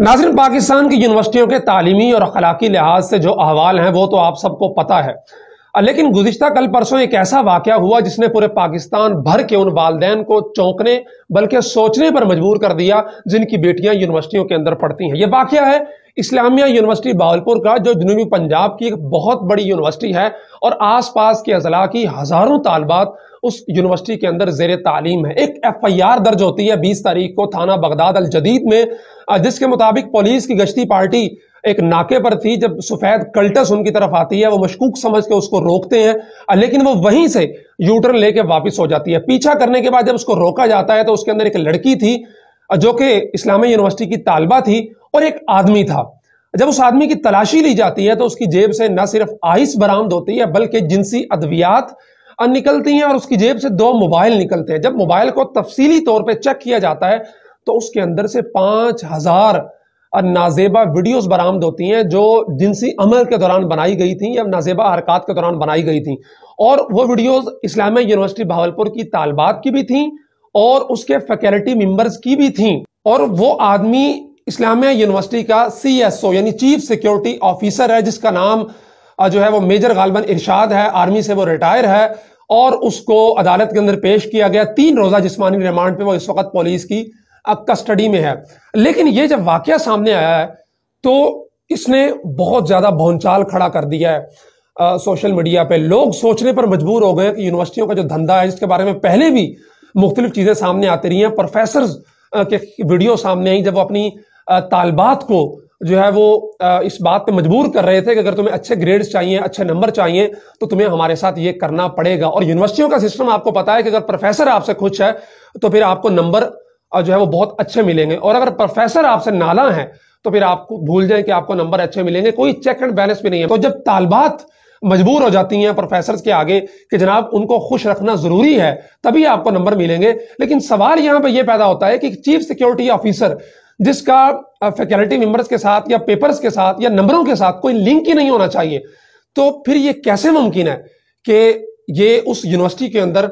नाज़रीन, पाकिस्तान की यूनिवर्सिटियों के तालीमी और अखलाकी लिहाज से जो अहवाल हैं वो तो आप सबको पता है, लेकिन गुज़िश्ता कल परसों एक ऐसा वाक़या हुआ जिसने पूरे पाकिस्तान भर के उन वालिदैन को चौंकने बल्कि सोचने पर मजबूर कर दिया जिनकी बेटियां यूनिवर्सिटियों के अंदर पढ़ती हैं। यह वाक़या है इस्लामिया यूनिवर्सिटी बहावलपुर का, जो जनूबी पंजाब की एक बहुत बड़ी यूनिवर्सिटी है और आसपास के अजला की हजारों तालबात उस यूनिवर्सिटी के अंदर ज़ेर तालीम है। एक FIR दर्ज होती है 20 तारीख को थाना बगदाद अल जदीद में, जिसके मुताबिक पुलिस की गश्ती पार्टी एक नाके पर थी। जब सफेद कल्टस उनकी तरफ आती है, वो मशकूक समझ के उसको रोकते हैं, लेकिन वो वहीं से यूटर्न लेके वापस हो जाती है। पीछा करने के बाद जब उसको रोका जाता है तो उसके अंदर एक लड़की थी जो कि इस्लामिया यूनिवर्सिटी की तालिबा थी और एक आदमी था। जब उस आदमी की तलाशी ली जाती है तो उसकी जेब से न सिर्फ आइस बरामद होती है बल्कि जिनसी अद्वियात निकलती हैं और उसकी जेब से 2 मोबाइल निकलते हैं। जब मोबाइल को तफसीली तौर पे चेक किया जाता है तो उसके अंदर से 5000 नाजेबा वीडियोस बरामद होती हैं जो जिनसी अमल के दौरान बनाई गई थी या नाजेबा हरकत के दौरान बनाई गई थी। और वो वीडियोस इस्लामिया यूनिवर्सिटी बहावलपुर की तालबात की भी थी और उसके फैकल्टी मेंबर्स की भी थी। और वो आदमी इस्लामिया यूनिवर्सिटी का CSO यानी चीफ सिक्योरिटी ऑफिसर है, जिसका नाम जो है वो मेजर गालिबन इरशाद है। आर्मी से वो रिटायर है और उसको अदालत के अंदर पेश किया गया। 3 रोजा जिस्मानी रिमांड पे वो इस वक्त पुलिस की कस्टडी में है। लेकिन ये जब वाकया सामने आया है तो इसने बहुत ज्यादा भौंचाल खड़ा कर दिया है सोशल मीडिया पे। लोग सोचने पर मजबूर हो गए कि यूनिवर्सिटियों का जो धंधा है, जिसके बारे में पहले भी मुख्तलिफ चीजें सामने आती रही हैं, प्रोफेसर के वीडियो सामने आई जब वो अपनी तालबात को जो है वो इस बात पे मजबूर कर रहे थे कि अगर तुम्हें अच्छे ग्रेड्स चाहिए, अच्छे नंबर चाहिए तो तुम्हें हमारे साथ ये करना पड़ेगा। और यूनिवर्सिटियों का सिस्टम आपको पता है कि अगर प्रोफेसर आपसे खुश है तो फिर आपको नंबर जो है वो बहुत अच्छे मिलेंगे, और अगर प्रोफेसर आपसे नाला है तो फिर आपको भूल जाए कि आपको नंबर अच्छे मिलेंगे। कोई चेक एंड बैलेंस भी नहीं है। तो जब तालबात मजबूर हो जाती हैं प्रोफेसर के आगे कि जनाब उनको खुश रखना जरूरी है तभी आपको नंबर मिलेंगे, लेकिन सवाल यहां पर यह पैदा होता है कि चीफ सिक्योरिटी ऑफिसर जिसका फैकल्टी मेंबर्स के साथ या पेपर्स के साथ या नंबरों के साथ कोई लिंक ही नहीं होना चाहिए, तो फिर ये कैसे मुमकिन है कि ये उस यूनिवर्सिटी के अंदर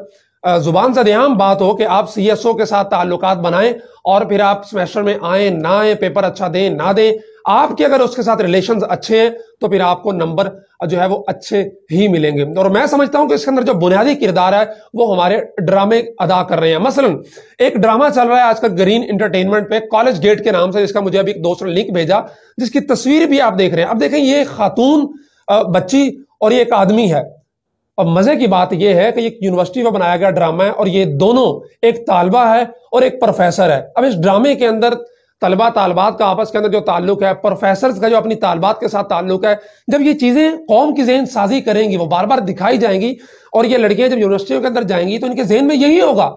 जुबान से आम बात हो कि आप CSO के साथ ताल्लुकात बनाएं और फिर आप सेमेस्टर में आए ना आए, पेपर अच्छा दें ना दें, आपके अगर उसके साथ रिलेशंस अच्छे हैं तो फिर आपको नंबर जो है वो अच्छे ही मिलेंगे। और मैं समझता हूं कि इसके अंदर जो बुनियादी किरदार है वो हमारे ड्रामे अदा कर रहे हैं। मसलन एक ड्रामा चल रहा है आजकल ग्रीन एंटरटेनमेंट पे, कॉलेज गेट के नाम से, जिसका मुझे अभी एक दोस्त ने लिंक भेजा, जिसकी तस्वीर भी आप देख रहे हैं। अब देखें, ये खातून बच्ची और ये एक आदमी है। और मजे की बात यह है कि ये यूनिवर्सिटी में बनाया गया ड्रामा है और ये दोनों, एक तालबा है और एक प्रोफेसर है। अब इस ड्रामे के अंदर तलबा तालबात का आपस के अंदर जो ताल्लुक है, प्रोफेसर का जो अपनी तालबात के साथ ताल्लुक है, जब ये चीजें कौम की ज़हन साजी करेंगी, वो बार बार दिखाई जाएंगी और ये लड़कियां जब यूनिवर्सिटियों के अंदर जाएंगी तो इनके जहन में यही होगा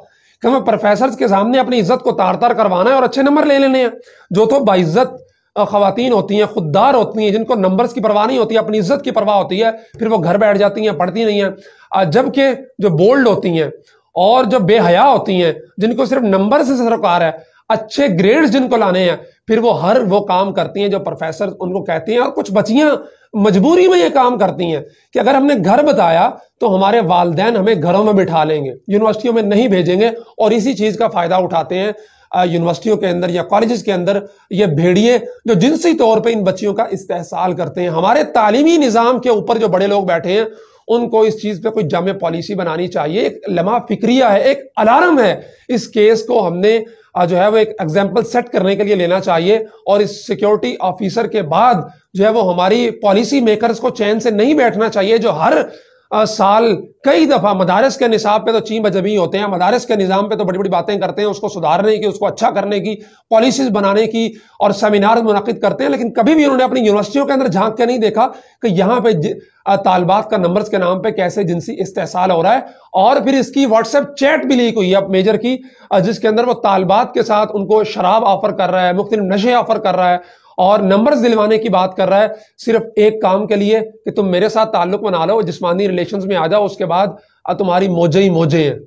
कि हमें प्रोफेसर के सामने अपनी इज्जत को तार तार करवाना है और अच्छे नंबर ले लेने हैं। जो तो बाइज्जत खवातीन होती हैं, खुददार होती हैं, जिनको नंबर्स की परवाह नहीं होती, अपनी इज्जत की परवाह होती है, फिर वो घर बैठ जाती हैं, पढ़ती नहीं है। जबकि जो बोल्ड होती हैं और जो बेहया होती हैं, जिनको सिर्फ नंबर से सरोकार है, अच्छे ग्रेड्स जिनको लाने हैं, फिर वो हर वो काम करती हैं जो प्रोफेसर उनको कहते हैं। और कुछ बच्चियां मजबूरी में ये काम करती हैं कि अगर हमने घर बताया तो हमारे वालिदैन हमें घरों में बिठा लेंगे, यूनिवर्सिटियों में नहीं भेजेंगे, और इसी चीज का फायदा उठाते हैं यूनिवर्सिटियों के अंदर या कॉलेजेस के अंदर ये भेड़िए जो जिनसी तौर पे इन बच्चियों का इस्तेहसाल करते हैं। हमारे तालीमी निजाम के ऊपर जो बड़े लोग बैठे हैं उनको इस चीज पे कोई जामे पॉलिसी बनानी चाहिए। एक लम्हा फिक्रिया है, एक अलार्म है। इस केस को हमने जो है वो एक एग्जाम्पल सेट करने के लिए लेना चाहिए, और इस सिक्योरिटी ऑफिसर के बाद जो है वो हमारी पॉलिसी मेकर्स को चैन से नहीं बैठना चाहिए, जो हर साल कई दफा मदारस के निसाब पे तो चीम बजबी होते हैं, मदारस के निजाम पे तो बड़ी बड़ी बातें करते हैं, उसको सुधारने की, उसको अच्छा करने की, पॉलिसीज बनाने की और सेमिनार मुनक्किद करते हैं, लेकिन कभी भी उन्होंने अपनी यूनिवर्सिटियों के अंदर झांक के नहीं देखा कि यहाँ पे तालबात का नंबर्स के नाम पे कैसे जिनसी इस्तेहसाल हो रहा है। और फिर इसकी व्हाट्सएप चैट भी लीक हुई है मेजर की, जिसके अंदर वो तालबात के साथ उनको शराब ऑफर कर रहा है, मुख्तलिफ नशे ऑफर कर रहा है और नंबर्स दिलवाने की बात कर रहा है, सिर्फ एक काम के लिए कि तुम मेरे साथ ताल्लुक बना लो, जिस्मानी रिलेशंस में आ जाओ, उसके बाद तुम्हारी मौजे ही मौजे हैं।